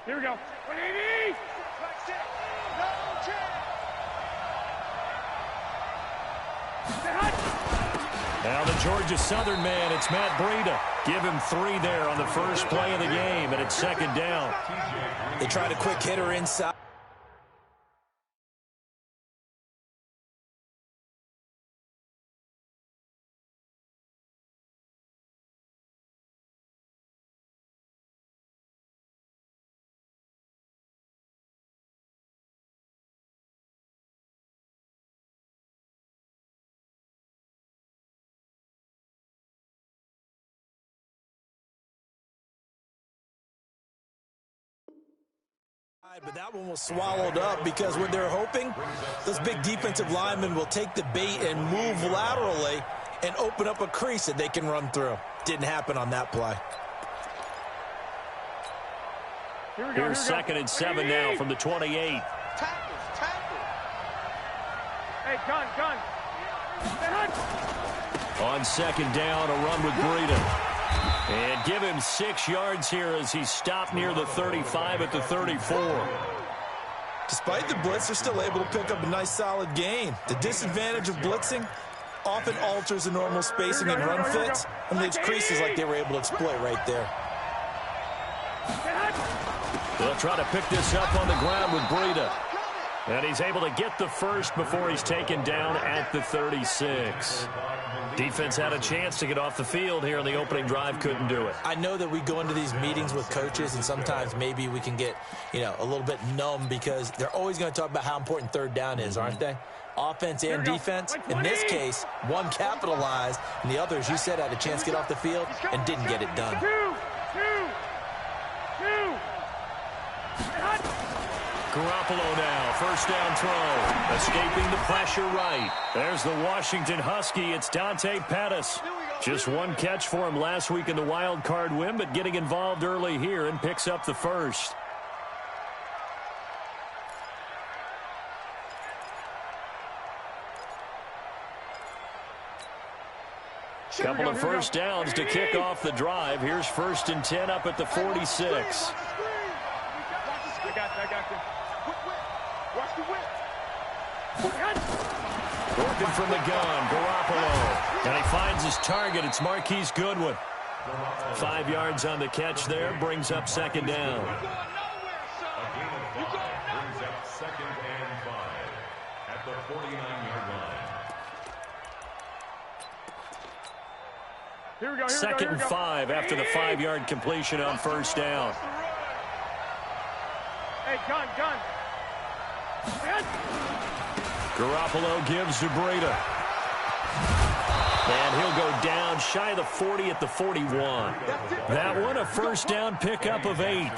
Here we go. 180. Now the Georgia Southern man, it's Matt Breida. Give him 3 there on the first play of the game, and it's second down. They tried a quick hitter inside. But that one was swallowed up because what they're hoping, those big defensive linemen will take the bait and move laterally and open up a crease that they can run through. Didn't happen on that play. Here's second and 7 now from the 28. Tackle. Hey, gun. On second down, a run with Breida. And give him 6 yards here as he's stopped near the 35 at the 34. Despite the blitz, they're still able to pick up a nice solid gain. The disadvantage of blitzing often alters the normal spacing and run fits, and leaves creases like they were able to exploit right there. They'll try to pick this up on the ground with Breida. And he's able to get the first before he's taken down at the 36. Defense had a chance to get off the field here in the opening drive, couldn't do it. I know that we go into these meetings with coaches, and sometimes maybe we can get, a little bit numb because they're always going to talk about how important third down is, aren't they? Offense and defense. In this case, one capitalized, and the other, as you said, had a chance to get off the field and didn't get it done. Garoppolo now, first down throw. Escaping the pressure right. There's the Washington Husky. It's Dante Pettis. Just one catch for him last week in the wild card win, but getting involved early here and picks up the first. Couple of first downs to kick off the drive. Here's first and 10 up at the 46. I got you. Watch the whip. Working from the gun, Garoppolo. And he finds his target. It's Marquise Goodwin. 5 yards on the catch there. Brings up second down. Brings up second and 5 at the 49-yard line. Second and 5 after the 5-yard completion on first down. Hey, gun. Garoppolo gives to Breida. And he'll go down shy of the 40 at the 41. That one, a first down pickup of 8.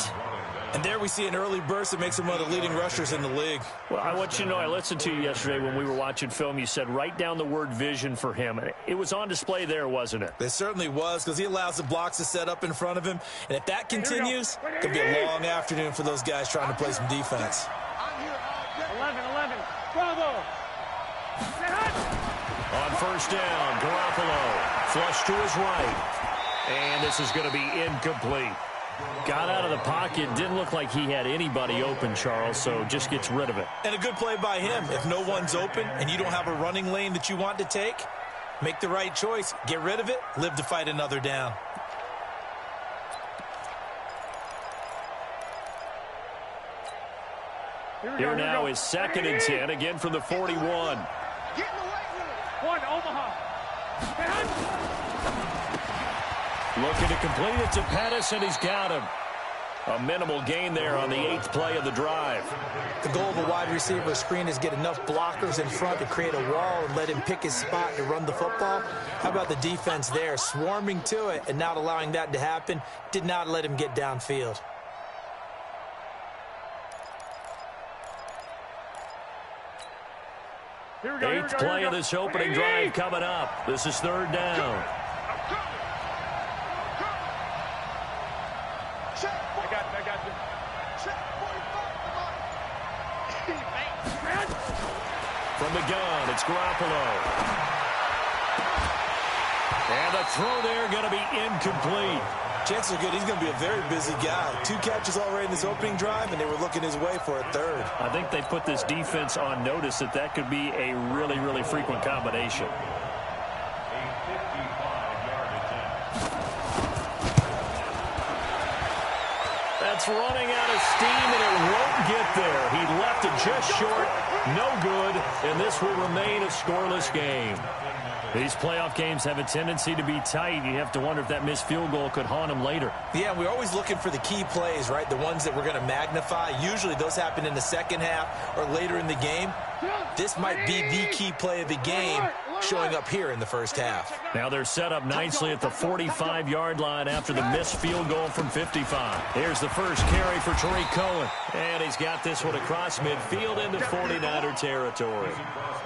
And there we see an early burst that makes him one of the leading rushers in the league. Well, I want you to know, I listened to you yesterday when we were watching film. You said write down the word vision for him. It was on display there, wasn't it? It certainly was, because he allows the blocks to set up in front of him. And if that continues, it could be a long afternoon for those guys trying to play some defense. 11. Bravo. On first down, Garoppolo. Flush to his right. And this is going to be incomplete. Got out of the pocket. Didn't look like he had anybody open, Charles, so just gets rid of it. And a good play by him. If no one's open and you don't have a running lane that you want to take, make the right choice. Get rid of it. Live to fight another down. Here now is second and 10, again from the 41. One, Omaha. Looking to complete it to Pettis, and he's got him. A minimal gain there on the 8th play of the drive. The goal of a wide receiver screen is get enough blockers in front to create a wall and let him pick his spot to run the football. How about the defense there, swarming to it and not allowing that to happen? Did not let him get downfield. Eighth play of this opening drive coming up. This is third down. I got you. From the gun, it's Garoppolo. And the throw there going to be incomplete. Chances are good he's going to be a very busy guy. 2 catches already in this opening drive, and they were looking his way for a third. I think they put this defense on notice that that could be a really, really frequent combination. That's running out of steam, and it won't get there. He left it just short. No good, and this will remain a scoreless game. These playoff games have a tendency to be tight. You have to wonder if that missed field goal could haunt him later. Yeah, we're always looking for the key plays, right? The ones that we're going to magnify. Usually those happen in the second half or later in the game. This might be the key play of the game showing up here in the first half. Now they're set up nicely at the 45-yard line after the missed field goal from 55. Here's the first carry for Tariq Cohen. And he's got this one across midfield into 49er territory.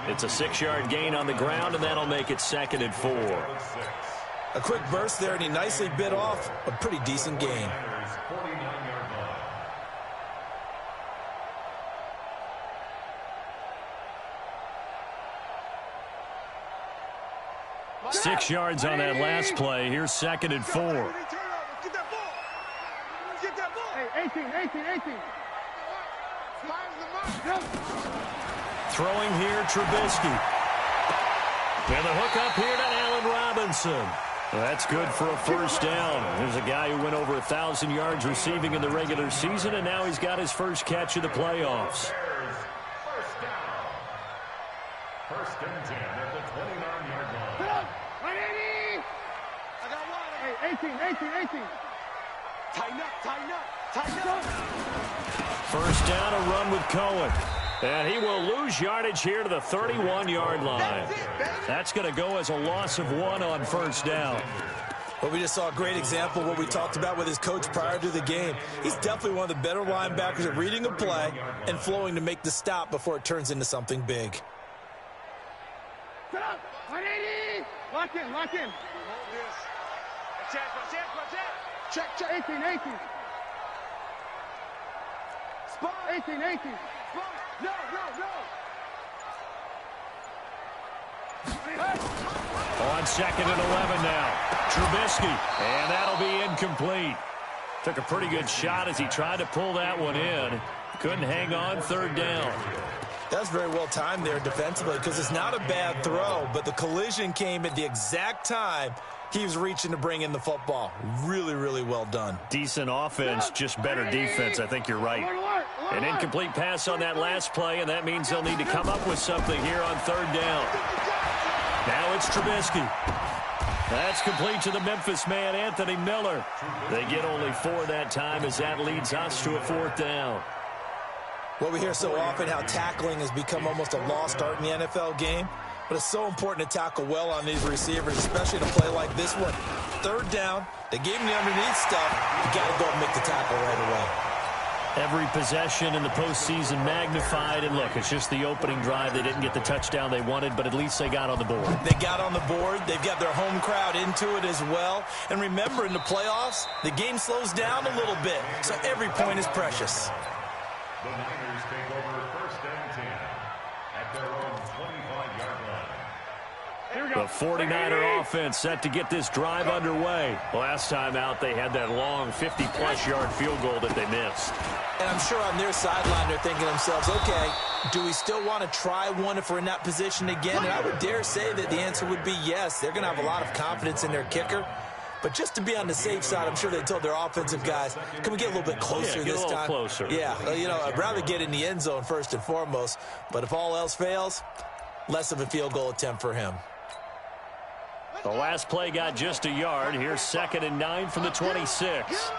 It's a 6-yard gain on the ground, and that'll make it 2nd and 4. A quick burst there, and he nicely bit off a pretty decent gain. 6 yards on that last play. Here's 2nd and 4. Hey, 18. Throwing here, Trubisky. And the hook up here to Allen Robinson. That's good for a first down. There's a guy who went over 1,000 yards receiving in the regular season, and now he's got his first catch of the playoffs. First and 10 at the 29-yard line. 180! I got one. Hey, 18. Tighten up. First down, a run with Cohen. And he will lose yardage here to the 31-yard line. That's going to go as a loss of 1 on first down. Well, we just saw a great example of what we talked about with his coach prior to the game. He's definitely one of the better linebackers at reading a play and flowing to make the stop before it turns into something big. Set up. 180. Lock in. Hold this. Check. 18. Spot. 18. No. On 2nd and 11 now. Trubisky, and that'll be incomplete. Took a pretty good shot as he tried to pull that one in. Couldn't hang on, 3rd down. That's very well timed there defensively because it's not a bad throw, but the collision came at the exact time he was reaching to bring in the football. Really, really well done. Decent offense, just better defense. I think you're right. An incomplete pass on that last play, and that means they'll need to come up with something here on 3rd down. Now it's Trubisky. That's complete to the Memphis man, Anthony Miller. They get only 4 that time as that leads us to a 4th down. Well, we hear so often how tackling has become almost a lost art in the NFL game. But it's so important to tackle well on these receivers, especially in a play like this one. 3rd down, they gave him the underneath stuff. You got to go and make the tackle right away. Every possession in the postseason magnified. And look, it's just the opening drive. They didn't get the touchdown they wanted, but at least they got on the board. They got on the board. They've got their home crowd into it as well. And remember, in the playoffs, the game slows down a little bit. So every point is precious. The Niners take over 1st and 10 at their own 25-yard line. The 49er offense set to get this drive underway. Last time out, they had that long 50-plus yard field goal that they missed. And I'm sure on their sideline, they're thinking to themselves, okay, do we still want to try one if we're in that position again? And I would dare say that the answer would be yes. They're going to have a lot of confidence in their kicker. But just to be on the safe side, I'm sure they told their offensive guys, can we get a little bit closer this time? Closer. Yeah, I'd rather get in the end zone first and foremost. But if all else fails, less of a field goal attempt for him. The last play got just a yard. Here's 2nd and 9 from the 26.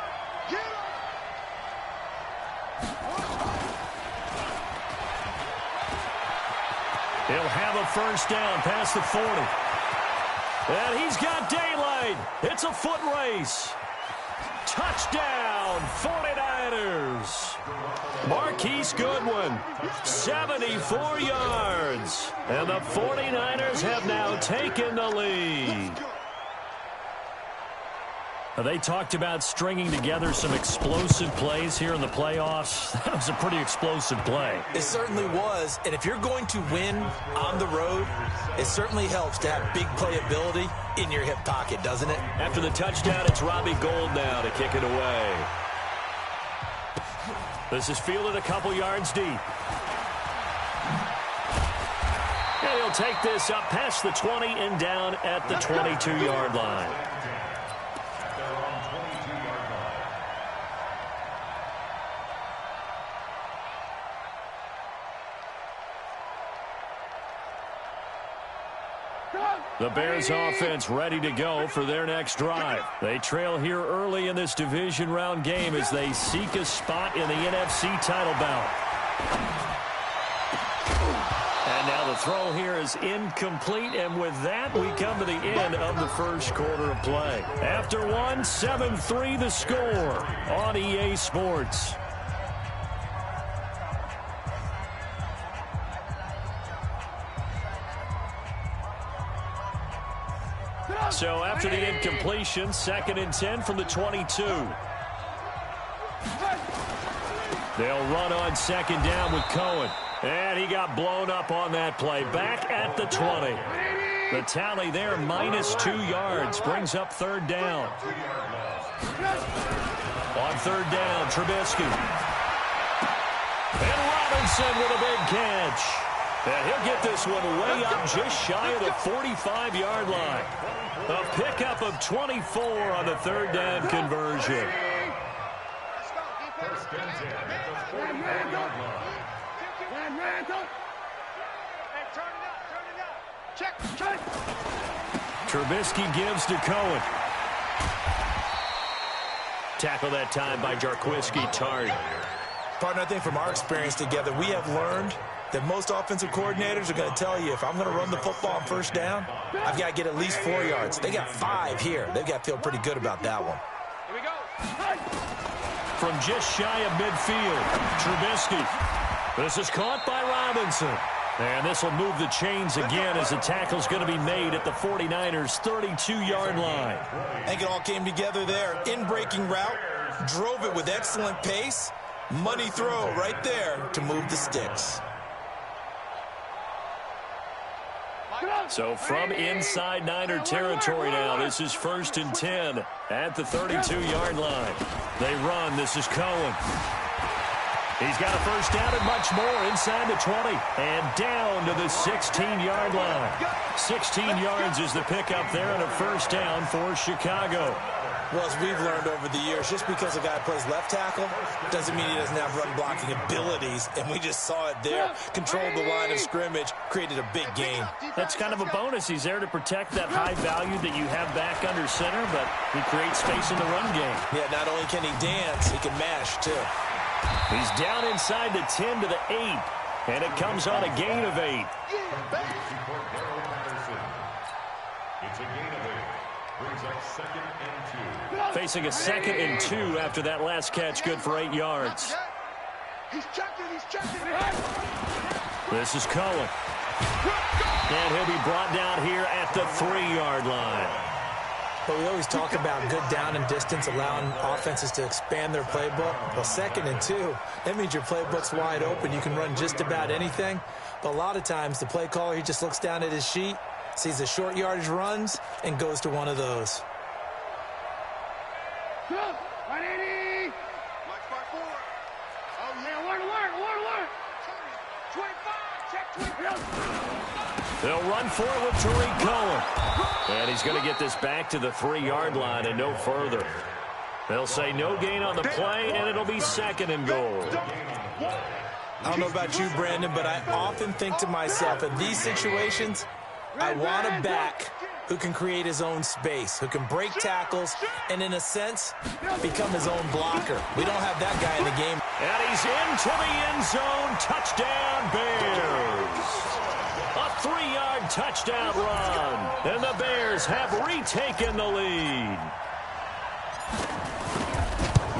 He'll have a first down past the 40. And he's got daylight. It's a foot race. Touchdown, 49ers. Marquise Goodwin, 74 yards. And the 49ers have now taken the lead. They talked about stringing together some explosive plays here in the playoffs. That was a pretty explosive play. It certainly was. And if you're going to win on the road, it certainly helps to have big playability in your hip pocket, doesn't it? After the touchdown, it's Robbie Gould now to kick it away. This is fielded a couple yards deep. And he'll take this up past the 20 and down at the 22-yard line. The Bears offense ready to go for their next drive. They trail here early in this division round game as they seek a spot in the NFC title bout. And now the throw here is incomplete, and with that we come to the end of the first quarter of play. After one, 7-3 the score on EA Sports. So after the incompletion, 2nd and 10 from the 22. They'll run on 2nd down with Cohen. And he got blown up on that play. Back at the 20. The tally there, -2 yards, brings up 3rd down. On 3rd down, Trubisky. And Robinson with a big catch. And he'll get this one way up just shy of the 45-yard line. A pickup of 24 on the 3rd down conversion. Trubisky gives to Cohen. Tackle that time by Jarquiski Tartt. Partner, I think from our experience together, we have learned that most offensive coordinators are going to tell you, if I'm going to run the football on 1st down, I've got to get at least 4 yards. They got 5 here. They've got to feel pretty good about that one. Here we go. From just shy of midfield, Trubisky. This is caught by Robinson. And this will move the chains again as the tackle's going to be made at the 49ers' 32-yard line. I think it all came together there. In-breaking route, drove it with excellent pace. Money throw right there to move the sticks. So from inside Niner territory now, this is 1st and 10 at the 32-yard line. They run. This is Cohen. He's got a 1st down and much more inside the 20 and down to the 16-yard line. 16 yards is the pickup there and a 1st down for Chicago. Well, as we've learned over the years, just because a guy plays left tackle doesn't mean he doesn't have run-blocking abilities, and we just saw it there. Controlled the line of scrimmage, created a big gain. That's kind of a bonus. He's there to protect that high value that you have back under center, but he creates space in the run game. Yeah, not only can he dance, he can mash, too. He's down inside the 10 to the 8, and it comes on a gain of 8. It's a gain of 8. Brings up 2nd and 2. Facing a 2nd and 2 after that last catch, good for 8 yards. He's checking. This is Cohen. And he'll be brought down here at the 3-yard line. But we always talk about good down and distance, allowing offenses to expand their playbook. Well, 2nd and 2, that means your playbook's wide open. You can run just about anything. But a lot of times, the play caller, he just looks down at his sheet, sees the short yardage runs, and goes to one of those. 180. Watch by 4. Oh, yeah, alert. 25. Check 25. They'll run forward to Tariq Cohen. And he's going to get this back to the 3-yard line and no further. They'll say no gain on the play, and it'll be 2nd and goal. I don't know about you, Brandon, but I often think to myself, in these situations, I want a back who can create his own space, who can break tackles, and in a sense, become his own blocker. We don't have that guy in the game. And he's into the end zone. Touchdown, Bears. A 3-yard touchdown run. And the Bears have retaken the lead.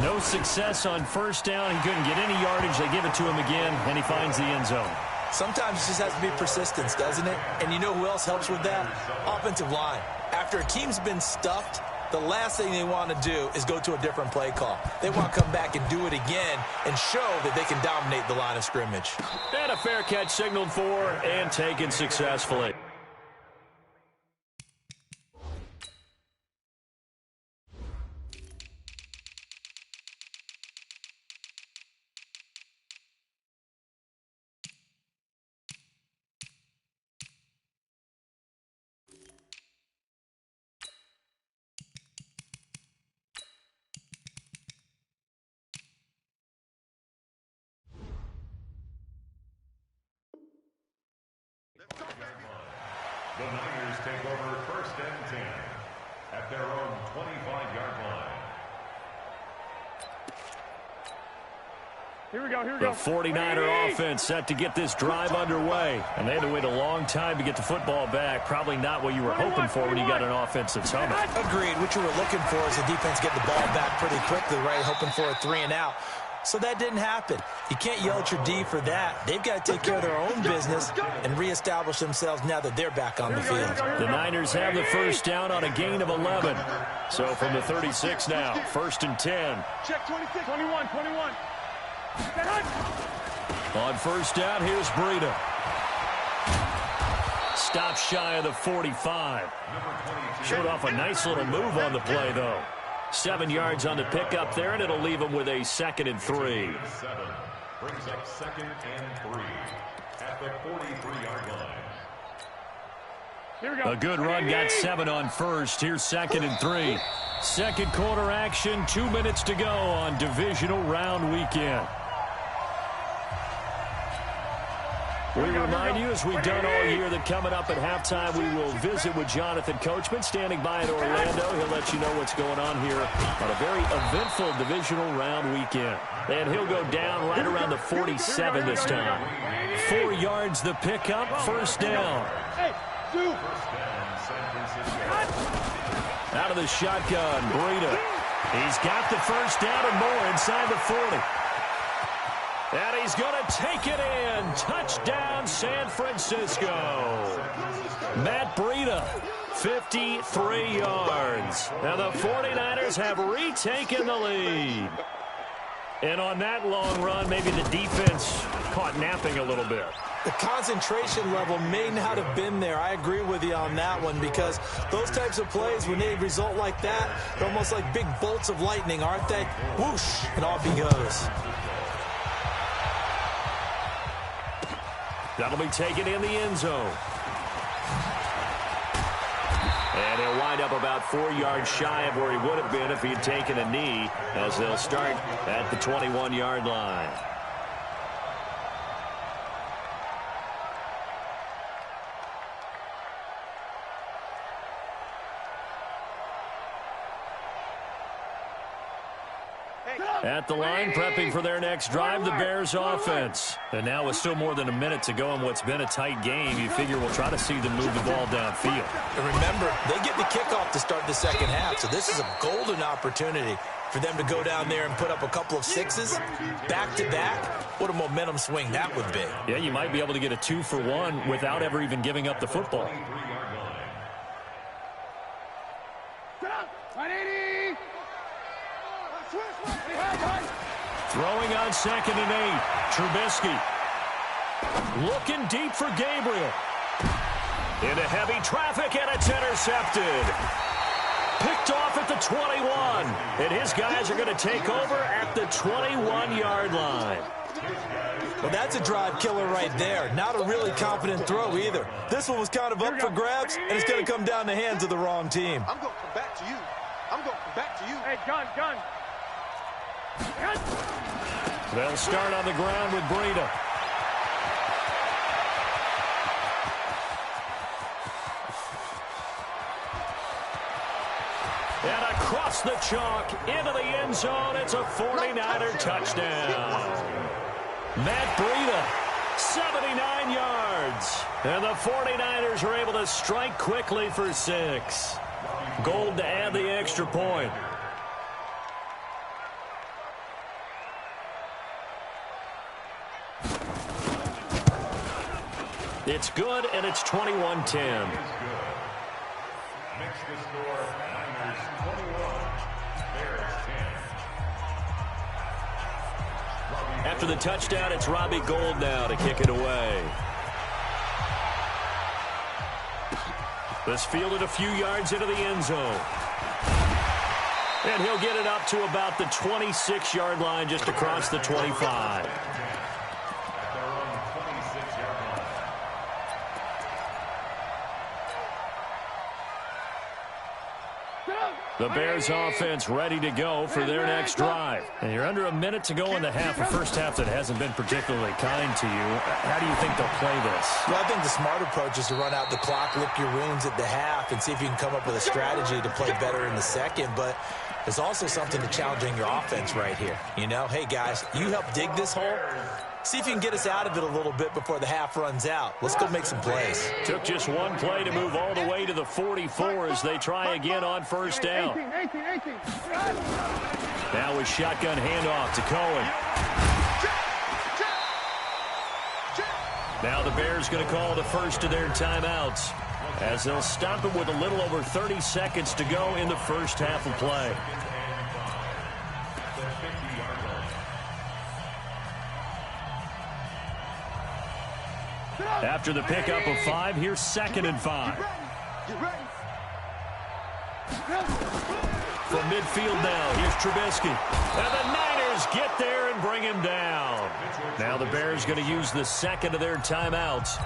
No success on 1st down. He couldn't get any yardage. They give it to him again, and he finds the end zone. Sometimes it just has to be persistence, doesn't it? And you know who else helps with that? Offensive line. After a team's been stuffed, the last thing they want to do is go to a different play call. They want to come back and do it again and show that they can dominate the line of scrimmage. And a fair catch signaled for and taken successfully. The Niners take over 1st and 10 at their own 25-yard line. Here we go, here we go. The 49er offense set to get this drive underway. And they had to wait a long time to get the football back. Probably not what you were hoping for when you got an offense that's humming. Agreed. What you were looking for is the defense get the ball back pretty quickly, right? Hoping for a 3 and out. So that didn't happen. You can't yell at your D for that. They've got to take care of their own business and reestablish themselves now that they're back on the field. The Niners have the first down on a gain of 11. So from the 36 now, 1st and 10. Check 26, 21, 21. On first down, here's Breida. Stop shy of the 45. Showed off a nice little move on the play, though. 7 yards on the pickup there, and it'll leave him with a 2nd and 3. 7 brings up 2nd and 3 at the 43-yard line. Here we go. A good run, got 7 on first. Here's 2nd and 3. Second quarter action, 2 minutes to go on divisional round weekend. We remind you, as we've done all year, that coming up at halftime, we will visit with Jonathan Coachman, standing by at Orlando. He'll let you know what's going on here on a very eventful divisional round weekend. And he'll go down right around the 47 this time. 4 yards the pickup, first down. Out of the shotgun, Breida. He's got the first down and more inside the 40. And he's going to take it in. Touchdown, San Francisco. Matt Breida, 53 yards. Now the 49ers have retaken the lead. And on that long run, maybe the defense caught napping a little bit. The concentration level may not have been there. I agree with you on that one, because those types of plays, when they result like that, they're almost like big bolts of lightning, aren't they? Whoosh, and off he goes. That'll be taken in the end zone. And he'll wind up about 4 yards shy of where he would have been if he had taken a knee, as they'll start at the 21-yard line. At the line, prepping for their next drive, the Bears offense. And now with still more than a minute to go in what's been a tight game, you figure we'll try to see them move the ball downfield. And remember, they get the kickoff to start the second half, so this is a golden opportunity for them to go down there and put up a couple of sixes back-to-back. What a momentum swing that would be. Yeah, you might be able to get a 2-for-1 without ever even giving up the football. 180. Throwing on 2nd and 8. Trubisky. Looking deep for Gabriel. Into heavy traffic, and it's intercepted. Picked off at the 21. And his guys are going to take over at the 21-yard line. Well, that's a drive killer right there. Not a really confident throw either. This one was kind of up for grabs, and it's going to come down the hands of the wrong team. I'm going to come back to you. I'm going to come back to you. Hey, gun. They'll start on the ground with Breida. And across the chalk into the end zone, it's a 49er touchdown. Matt Breida, 79 yards. And the 49ers are able to strike quickly for 6. Gold to add the extra point. It's good, and it's 21-10. Makes the score Niners After the touchdown, it's Robbie Gould now to kick it away. This fielded a few yards into the end zone. And he'll get it up to about the 26-yard line, just across the 25. The Bears offense ready to go for their next drive. And you're under a minute to go in the half, a first half that hasn't been particularly kind to you. How do you think they'll play this? Well, I think the smart approach is to run out the clock, lick your wounds at the half, and see if you can come up with a strategy to play better in the second. But there's also something to challenging your offense right here. You know, hey, guys, you help dig this hole. See if you can get us out of it a little bit before the half runs out. Let's go make some plays. Took just one play to move all the way to the 44 as they try again on first down. 18. Now with shotgun handoff to Cohen. Now the Bears going to call the first of their timeouts as they'll stop it with a little over 30 seconds to go in the first half of play. After the pickup of 5, here's 2nd and 5. From midfield now, here's Trubisky. And the Niners get there and bring him down. Now the Bears going to use the second of their timeouts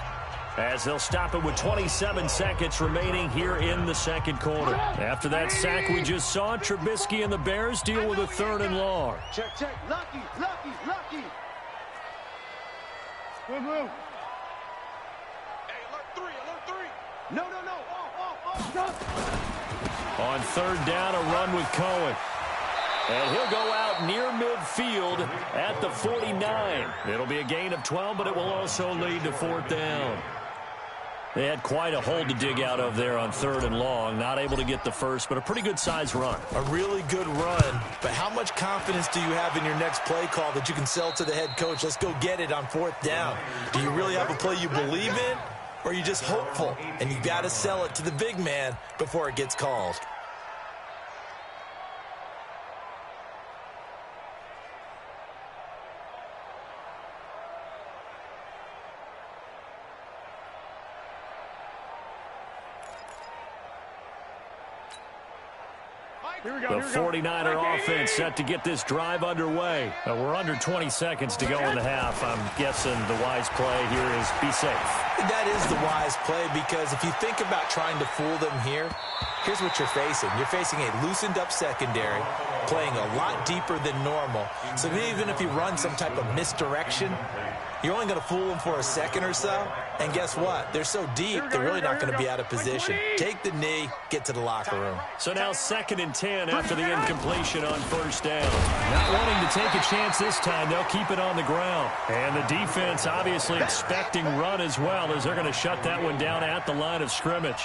as they'll stop it with 27 seconds remaining here in the second quarter. After that sack we just saw, Trubisky and the Bears deal with a 3rd and long. Check. Lucky. Blue. Alert 3. No. On 3rd down, a run with Cohen. And he'll go out near midfield at the 49. It'll be a gain of 12, but it will also lead to 4th down. They had quite a hole to dig out of there on 3rd and long. Not able to get the first, but a pretty good-sized run. A really good run, but how much confidence do you have in your next play call that you can sell to the head coach? Let's go get it on 4th down. Do you really have a play you believe in, or are you just hopeful? And you got to sell it to the big man before it gets called. The 49er offense set to get this drive underway. We're under 20 seconds to go in the half. I'm guessing the wise play here is be safe. That is the wise play, because if you think about trying to fool them here, here's what you're facing. You're facing a loosened up secondary, playing a lot deeper than normal. So even if you run some type of misdirection, you're only going to fool them for a second or so. And guess what? They're so deep, they're really not going to be out of position. Take the knee, get to the locker room. So now 2nd and 10 after the incompletion on 1st down. Not wanting to take a chance this time, they'll keep it on the ground. And the defense obviously expecting run as well, as they're going to shut that one down at the line of scrimmage.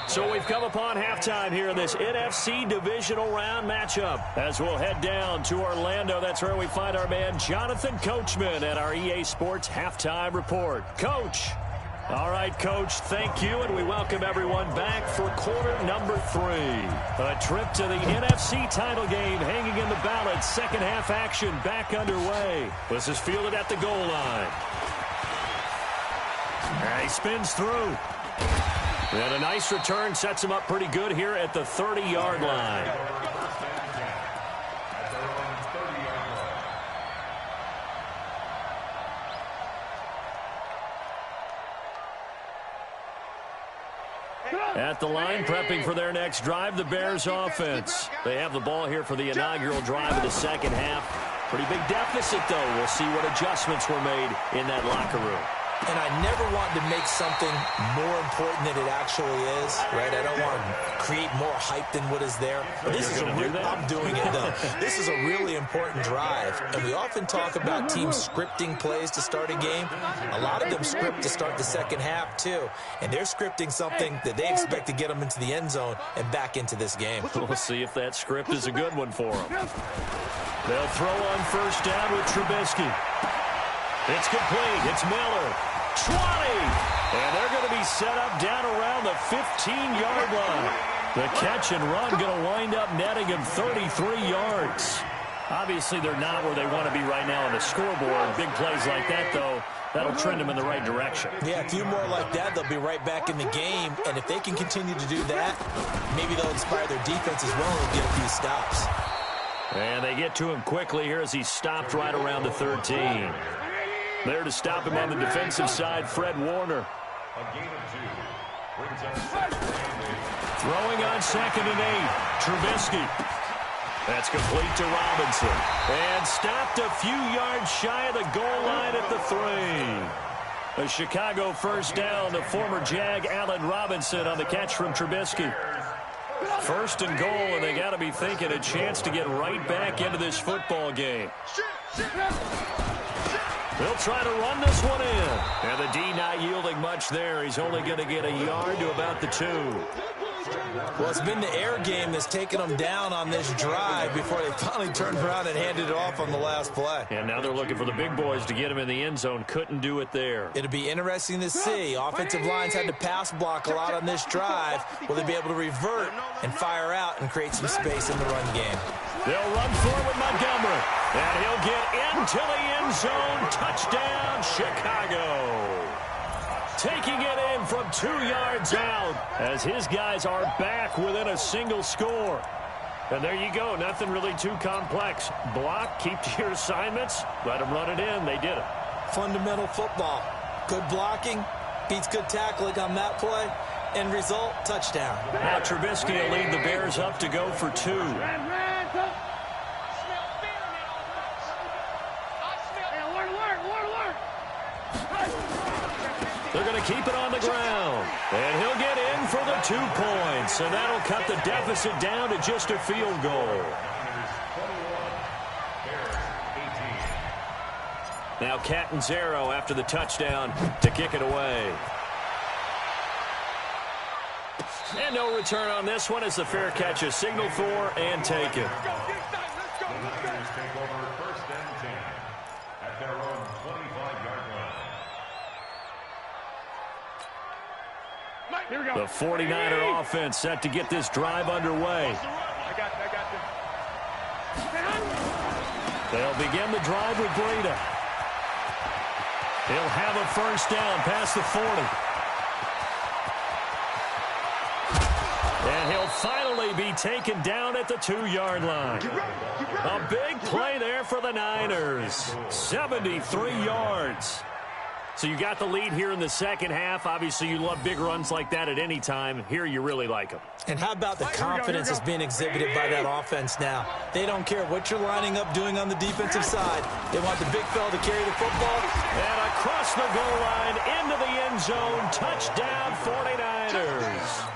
So we've come upon halftime here in this NFC divisional round matchup. As we'll head down to Orlando, that's where we find our man Jonathan Coachman at our EA Sports Halftime Report. Coach. All right, Coach, thank you, and we welcome everyone back for quarter number 3. A trip to the NFC title game hanging in the balance. Second half action back underway. This is fielded at the goal line. And he spins through. And a nice return sets him up pretty good here at the 30-yard line. At the line, prepping for their next drive, the Bears offense. They have the ball here for the inaugural drive of the second half. Pretty big deficit, though. We'll see what adjustments were made in that locker room. And I never want to make something more important than it actually is, right? I don't want to create more hype than what is there. But this is I'm doing it, though. This is a really important drive. And we often talk about teams scripting plays to start a game. A lot of them script to start the second half, too. And they're scripting something that they expect to get them into the end zone and back into this game. We'll see if that script is a good one for them. They'll throw on first down with Trubisky. It's complete. It's Miller. 20. And they're going to be set up down around the 15-yard line. The catch and run going to wind up netting him 33 yards. Obviously, they're not where they want to be right now on the scoreboard. Big plays like that, though, that'll trend them in the right direction. Yeah, a few more like that, they'll be right back in the game. And if they can continue to do that, maybe they'll inspire their defense as well and get a few stops. And they get to him quickly here as he's stopped right around the 13. There to stop him on the defensive side, Fred Warner. A gain of 2 brings up Throwing on 2nd and 8, Trubisky. That's complete to Robinson. And stopped a few yards shy of the goal line at the 3. A Chicago first down to former Jag Allen Robinson on the catch from Trubisky. 1st and goal, and they got to be thinking a chance to get right back into this football game. They'll try to run this one in. And the D not yielding much there. He's only going to get a yard to about the 2. Well, it's been the air game that's taken them down on this drive before they finally turned around and handed it off on the last play. And now they're looking for the big boys to get him in the end zone. Couldn't do it there. It'll be interesting to see. Offensive lines had to pass block a lot on this drive. Will they be able to revert and fire out and create some space in the run game? They'll run forward Montgomery. And he'll get into the end zone. Touchdown, Chicago. Taking it in from 2 yards out as his guys are back within a single score. And there you go. Nothing really too complex. Block, keep to your assignments, let them run it in. They did it. Fundamental football. Good blocking beats good tackling on that play. End result, touchdown. Now Trubisky will lead the Bears up to go for 2. They're going to keep it on the ground. And he'll get in for the 2 points. And that'll cut the deficit down to just a field goal. Now Catanzaro after the touchdown to kick it away. And no return on this one as the fair catch is signaled for and taken. The 49er offense set to get this drive underway. They'll begin the drive with Breida. He'll have a first down past the 40. And he'll finally be taken down at the 2-yard line. A big play there for the Niners. 73 yards. So you got the lead here in the second half. Obviously, you love big runs like that at any time. Here, you really like them. And how about the confidence that's being exhibited by that offense now? They don't care what you're lining up doing on the defensive side. They want the big fella to carry the football. And across the goal line, into the end zone. Touchdown, 49ers.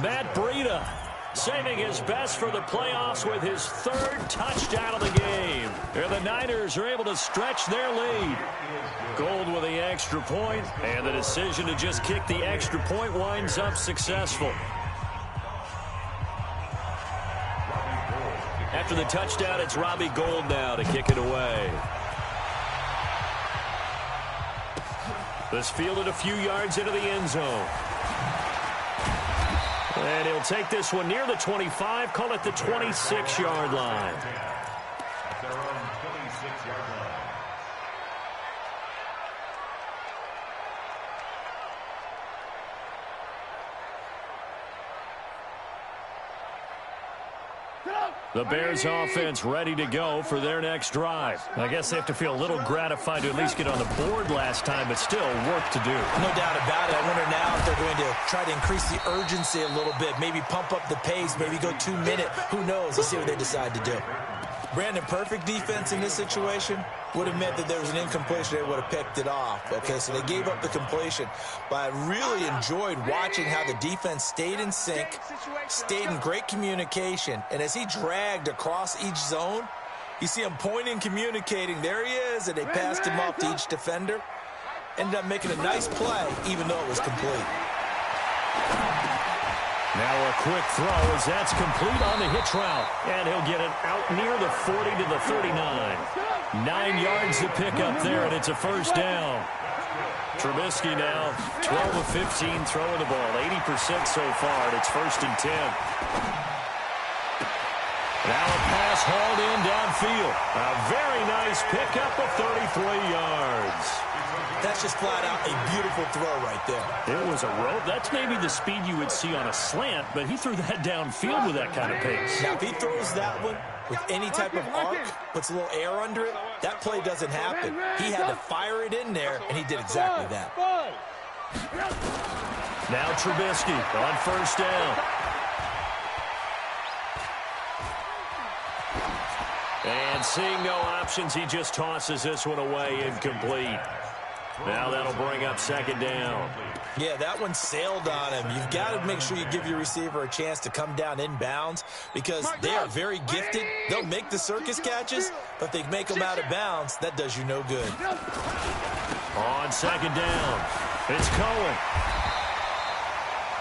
Matt Breida saving his best for the playoffs with his 3rd touchdown of the game. And the Niners are able to stretch their lead. Gold with the extra point, and the decision to just kick the extra point winds up successful. After the touchdown, it's Robbie Gould now to kick it away. This fielded a few yards into the end zone. And he'll take this one near the 25, call it the 26-yard line. At their own 26-yard line. The Bears offense ready to go for their next drive. I guess they have to feel a little gratified to at least get on the board last time, but still work to do. No doubt about it. I wonder now if they're going to try to increase the urgency a little bit, maybe pump up the pace, maybe go 2 minute. Who knows? Let's see what they decide to do. Brandon, perfect defense in this situation would have meant that there was an incompletion. They would have picked it off. Okay, so they gave up the completion. But I really enjoyed watching how the defense stayed in sync, stayed in great communication. And as he dragged across each zone, you see him pointing, communicating. There he is, and they passed him off to each defender. Ended up making a nice play, even though it was complete. Now a quick throw as that's complete on the hitch route. And he'll get it out near the 40 to the 39. 9 yards to pick up there, and it's a first down. Trubisky now 12 of 15 throwing the ball, 80% so far, and it's 1st and 10. Now a pass hauled in downfield. A very nice pickup of 33 yards. That's just flat out a beautiful throw right there. It was a rope. That's maybe the speed you would see on a slant, but he threw that downfield with that kind of pace. Now, if he throws that one with any type of arc, puts a little air under it, that play doesn't happen. He had to fire it in there, and he did exactly that. Now Trubisky on 1st down. And seeing no options, he just tosses this one away incomplete. Now that'll bring up 2nd down. Yeah, that one sailed on him. You've got to make sure you give your receiver a chance to come down inbounds because they are very gifted. They'll make the circus catches, but if they make them out of bounds, that does you no good. On 2nd down, it's Cohen.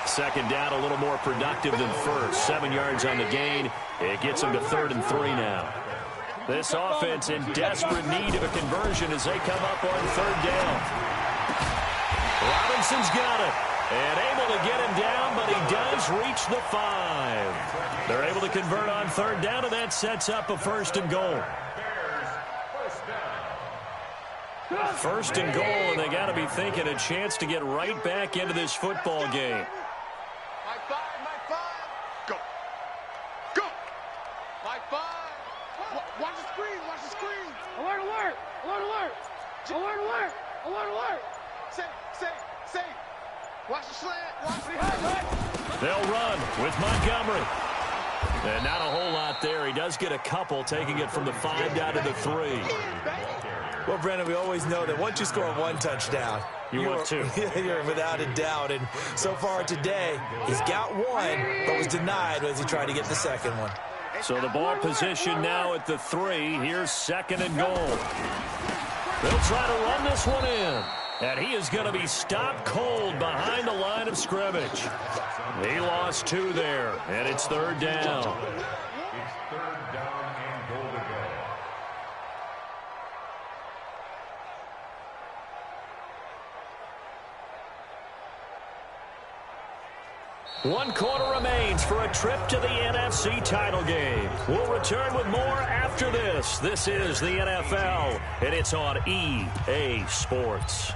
2nd down, a little more productive than 1st. 7 yards on the gain. It gets them to 3rd and 3 now. This offense in desperate need of a conversion as they come up on 3rd down. Robinson's got it. And able to get him down, but he does reach the 5. They're able to convert on 3rd down, and that sets up a 1st and goal. 1st and goal, and they got to be thinking a chance to get right back into this football game. Go. Go. Like 5. Watch the screen. Watch the screen. Alert, alert. Alert, alert. Alert, alert. Alert, alert. Say. Watch the slant. Watch the They'll run with Montgomery. And not a whole lot there. He does get a couple, taking it from the 5 down to the 3. Well, Brennan, we always know that once you score 1 touchdown, want 2. You're without a doubt. And so far today, he's got 1, but was denied as he tried to get the 2nd one. So the ball position now at the 3. Here's 2nd and goal. They'll try to run this one in. And he is going to be stopped cold behind the line of scrimmage. He lost 2 there, and it's 3rd down. It's 3rd down and goal to go. One quarter remains for a trip to the NFC title game. We'll return with more after this. This is the NFL, and it's on EA Sports.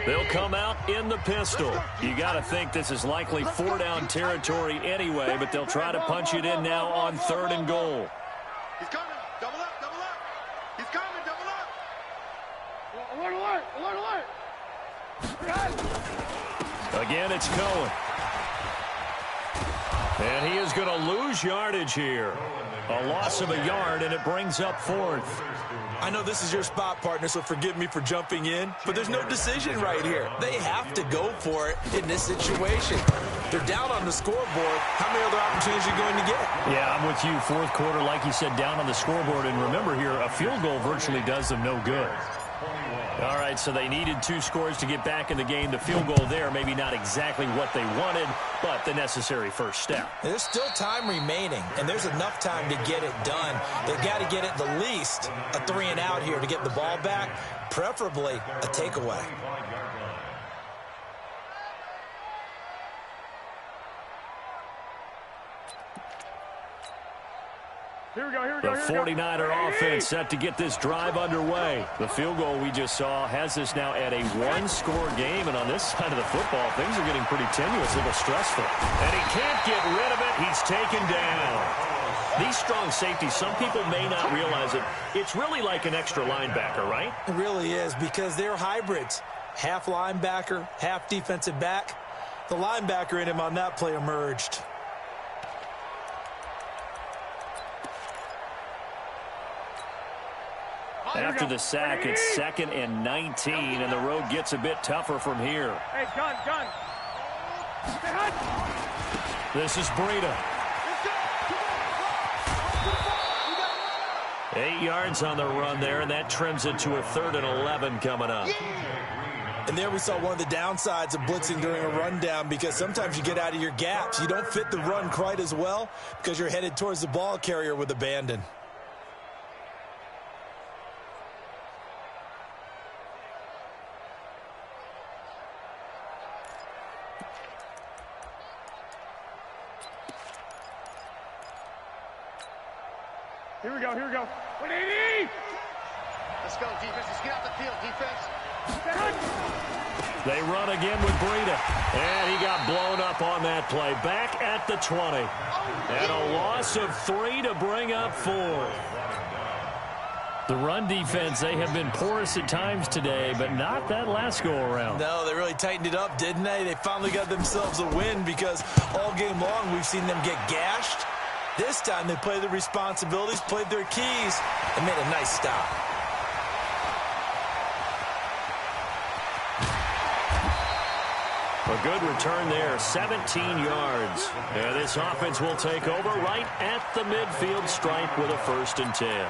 They'll come out in the pistol. You got to think this is likely 4-down territory anyway, but they'll try to punch it in now on 3rd and goal. He's coming. Double up. He's coming. Double up. Alert, alert. Alert, alert. Again, it's Cohen. And he is going to lose yardage here. A loss of a yard, and it brings up 4th. I know this is your spot, partner, so forgive me for jumping in, but there's no decision right here. They have to go for it in this situation. They're down on the scoreboard. How many other opportunities are you going to get? Yeah, I'm with you. 4th quarter, like you said, down on the scoreboard. And remember here, a field goal virtually does them no good. All right, so they needed 2 scores to get back in the game. The field goal there, maybe not exactly what they wanted, but the necessary first step. There's still time remaining, and there's enough time to get it done. They've got to get at the least a 3 and out here to get the ball back, preferably a takeaway. Here we go. The 49er offense set to get this drive underway. The field goal we just saw has this now at a 1-score game, and on this side of the football, things are getting pretty tenuous, a little stressful. And he can't get rid of it. He's taken down. These strong safeties, some people may not realize it. It's really like an extra linebacker, right? It really is, because they're hybrids. Half linebacker, half defensive back. The linebacker in him on that play emerged. After the sack, it's 2nd and 19, and the road gets a bit tougher from here. Hey, gun. This is Breida. 8 yards on the run there, and that trims it to a 3rd and 11 coming up. And there we saw one of the downsides of blitzing during a rundown, because sometimes you get out of your gaps. You don't fit the run quite as well because you're headed towards the ball carrier with abandon. Here we go, here we go. 180! Let's go, defense. Let's get out the field, defense. They run again with Breida. And he got blown up on that play. Back at the 20. And a loss of 3 to bring up 4. The run defense, they have been porous at times today, but not that last go-around. No, they really tightened it up, didn't they? They finally got themselves a win, because all game long we've seen them get gashed. This time they played their responsibilities, played their keys, and made a nice stop. A good return there, 17 yards. And this offense will take over right at the midfield stripe with a 1st and 10.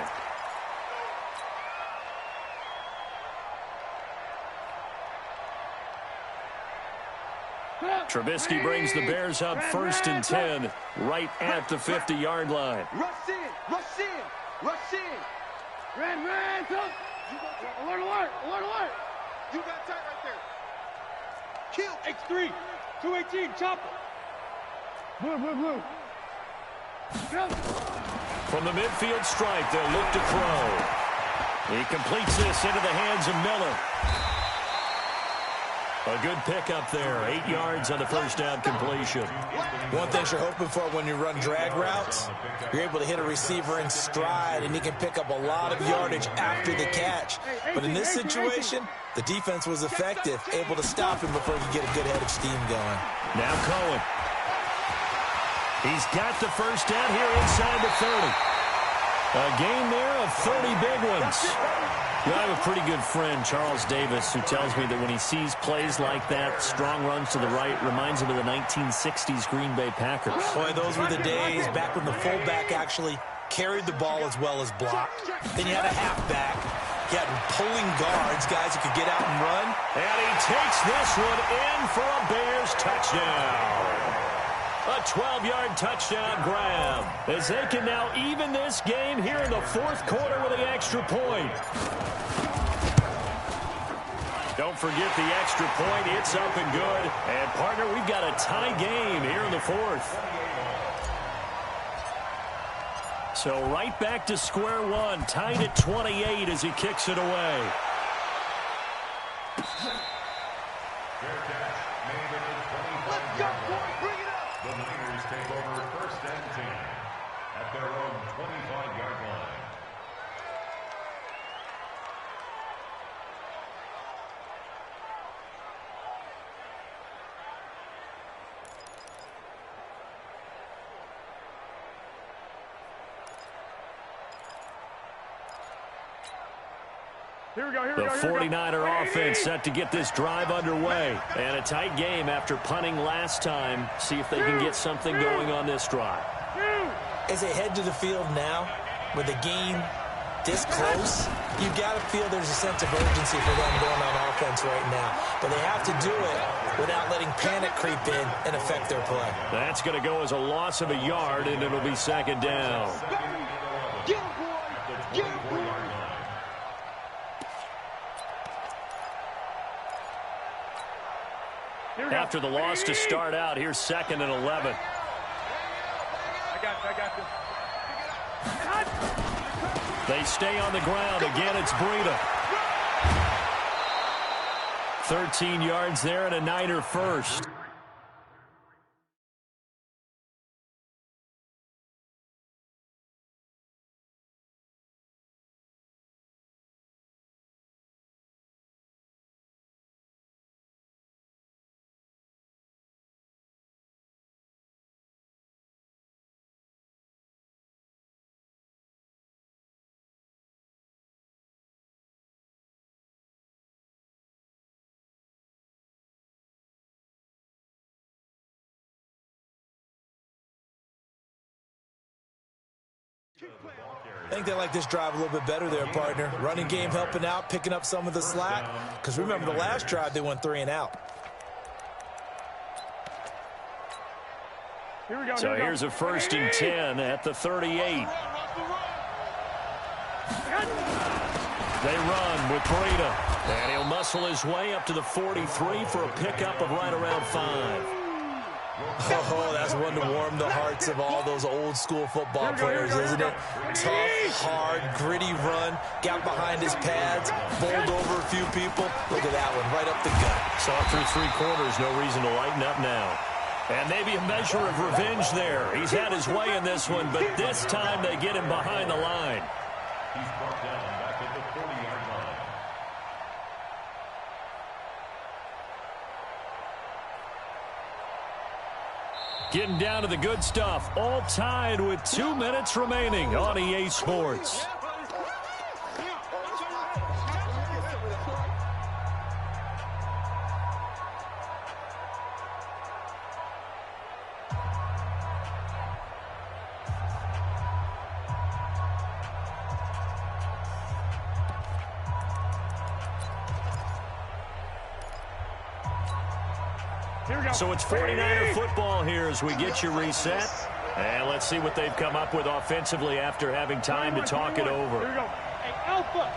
Trubisky brings the Bears up 1st and 10 right at the 50-yard line. Rush in, rush in, rush in. Red, go! Alert, alert, alert, alert! You got tight right there. Kill. X3, 218, chopper. Blue, blue, blue. Go! From the midfield stripe, they'll look to throw. He completes this into the hands of Miller. A good pickup there, 8 yards on the 1st down completion. One thing you're hoping for when you run drag routes, you're able to hit a receiver in stride, and he can pick up a lot of yardage after the catch. But in this situation, the defense was effective, able to stop him before he could get a good head of steam going. Now Cohen. He's got the 1st down here inside the 30. A gain there of 30 big ones. You know, I have a pretty good friend, Charles Davis, who tells me that when he sees plays like that, strong runs to the right, reminds him of the 1960s Green Bay Packers. Boy, those were the days back when the fullback actually carried the ball as well as blocked. Then you had a halfback. You had pulling guards, guys who could get out and run. And he takes this one in for a Bears touchdown. A 12-yard touchdown grab, as they can now even this game here in the 4th quarter with an extra point. Don't forget the extra point. It's up and good. And, partner, we've got a tie game here in the 4th. So right back to square one, tied at 28 as he kicks it away. Let's go, boy. Bring it up. The Niners take over 1st and 10 at their own 25-yard line. Here we go, here The we go, here we go. 49er offense set to get this drive underway. And a tight game after punting last time. See if they can get something going on this drive. As they head to the field now, with the game this close, you've got to feel there's a sense of urgency for them going on offense right now. But they have to do it without letting panic creep in and affect their play. That's going to go as a loss of a yard, and it'll be 2nd down. Get him, boy. Get him, boy. After the loss to start out, here's 2nd and 11. I got you. They stay on the ground. Again, it's Breida. 13 yards there and a Niner 1st. I think they like this drive a little bit better there, partner. Running game helping out, picking up some of the slack. Because remember, the last drive, they went 3 and out. So here's a 1st and 10 at the 38. They run with Breida. And he'll muscle his way up to the 43 for a pickup of right around 5. Oh, that's one to warm the hearts of all those old-school football players, isn't it? Tough, hard, gritty run. Got behind his pads, bowled over a few people. Look at that one, right up the gut. Saw through 3 quarters, no reason to lighten up now. And maybe a measure of revenge there. He's had his way in this one, but this time they get him behind the line. He's brought down back at the 40-yard line. Getting down to the good stuff. All tied with 2 minutes remaining on EA Sports. So it's 49er football here as we get you reset. And let's see what they've come up with offensively after having time to talk it over. Here we go. Hey, Alpha.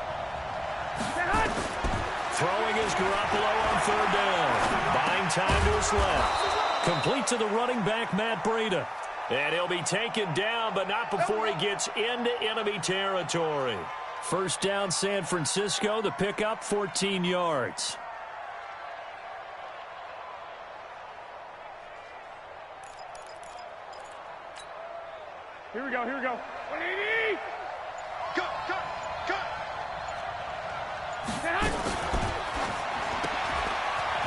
Throwing is Garoppolo on 3rd down. Buying time to his left. Complete to the running back, Matt Breida. And he'll be taken down, but not before he gets into enemy territory. 1st down, San Francisco. The pickup, 14 yards. Here we go, here we go. 180! Go, go, go!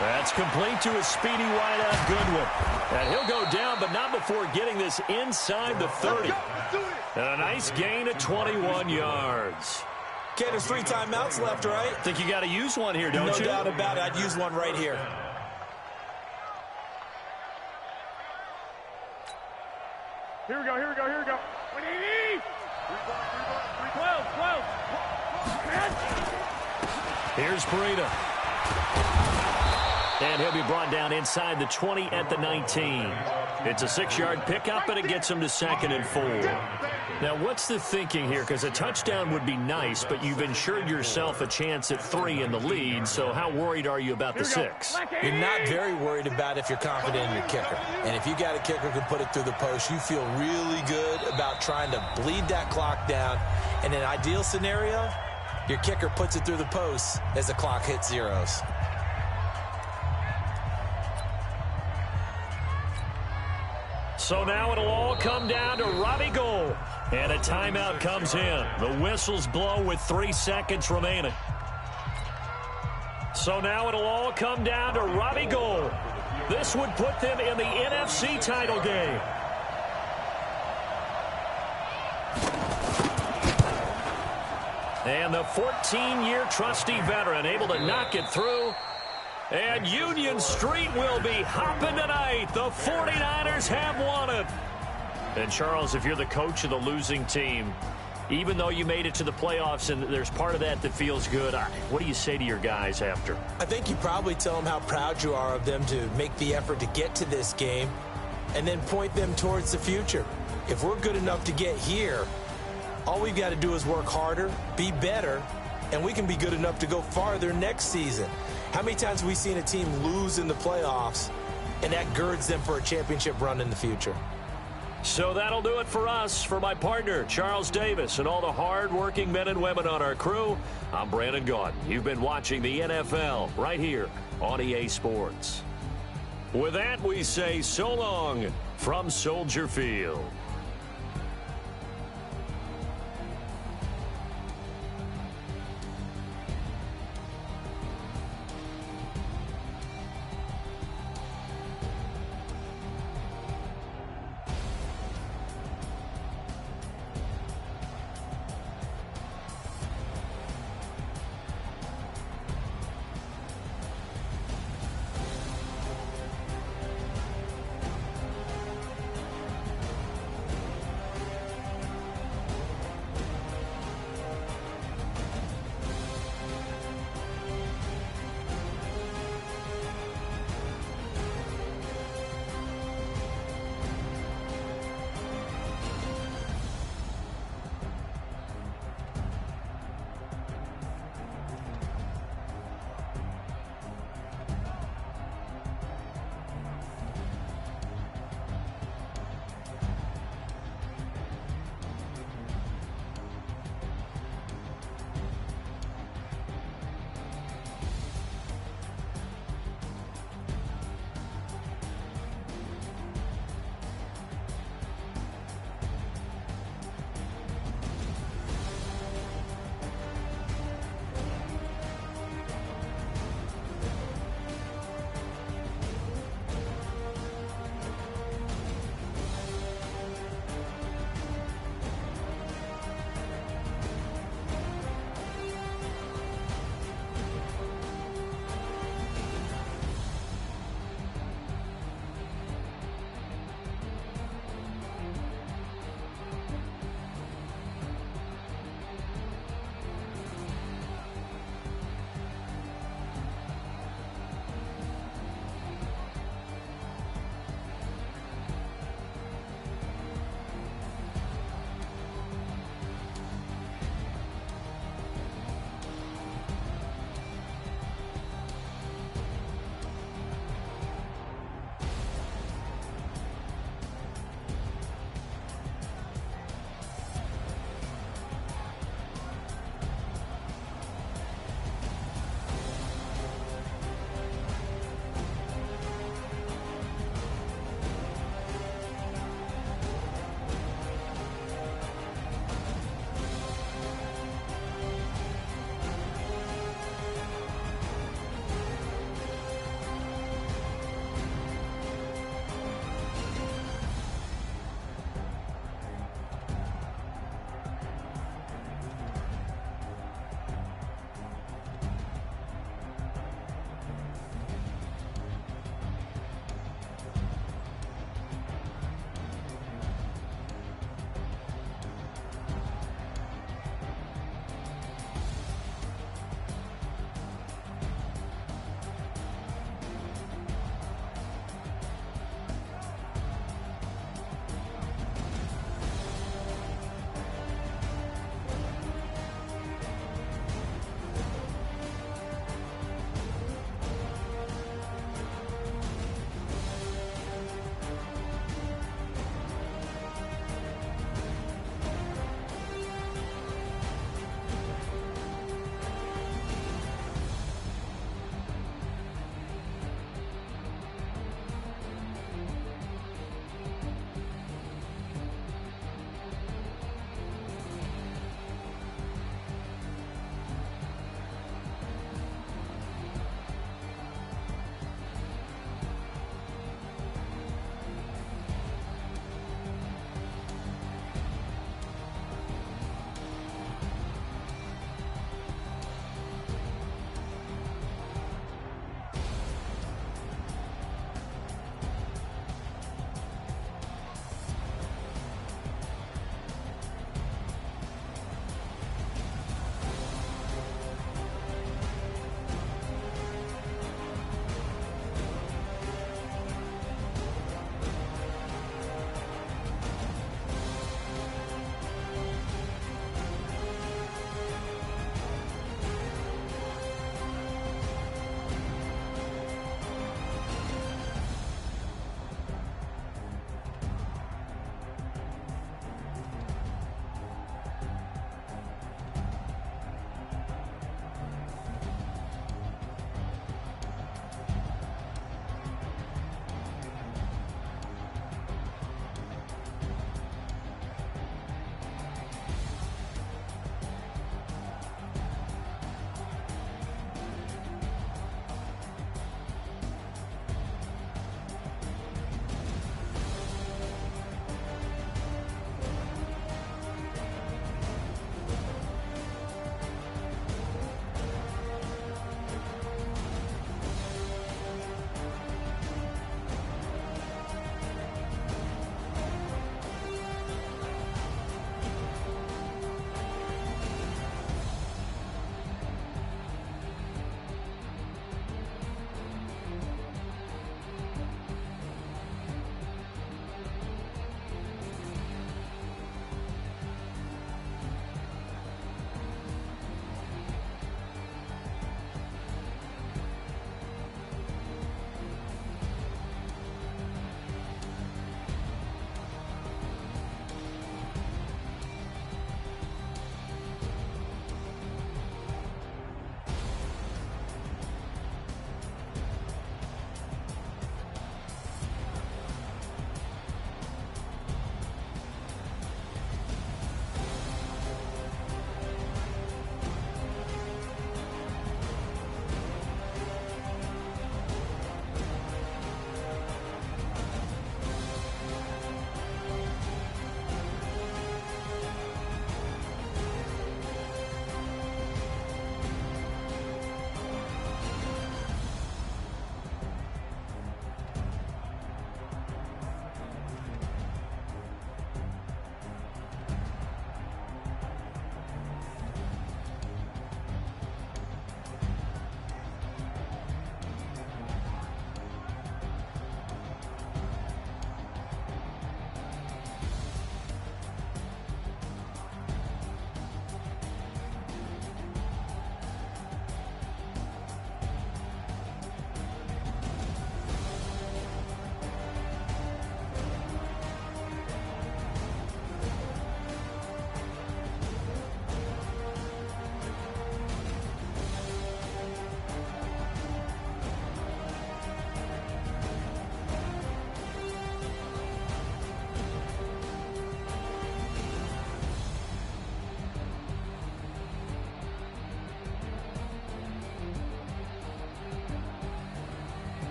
That's complete to a speedy wideout Goodwin. And he'll go down, but not before getting this inside the 30. And a nice gain of 21 yards. Okay, there's 3 timeouts left, right? Think you got to use one here, don't you? No doubt about it. I'd use one right here. Here we go, here we go, here we go. 180! 12, 12. Here's Breida. And he'll be brought down inside the 20 at the 19. It's a 6-yard pickup, and it gets him to 2nd and 4. Now, what's the thinking here? Because a touchdown would be nice, but you've ensured yourself a chance at 3 in the lead, so how worried are you about the 6? You're not very worried about if you're confident in your kicker. And if you got a kicker who can put it through the post, you feel really good about trying to bleed that clock down. In an ideal scenario, your kicker puts it through the post as the clock hits zeros. So now it'll all come down to Robbie Gould. And a timeout comes in. The whistles blow with 3 seconds remaining. So now it'll all come down to Robbie Gould. This would put them in the NFC title game. And the 14-year trusty veteran able to knock it through. And Union Street will be hopping tonight. The 49ers have won it. And, Charles, if you're the coach of the losing team, even though you made it to the playoffs and there's part of that that feels good, what do you say to your guys after? I think you probably tell them how proud you are of them to make the effort to get to this game and then point them towards the future. If we're good enough to get here, all we've got to do is work harder, be better, and we can be good enough to go farther next season. How many times have we seen a team lose in the playoffs, and that girds them for a championship run in the future? So that'll do it for us. For my partner, Charles Davis, and all the hard-working men and women on our crew, I'm Brandon Gaudin. You've been watching the NFL right here on EA Sports. With that, we say so long from Soldier Field.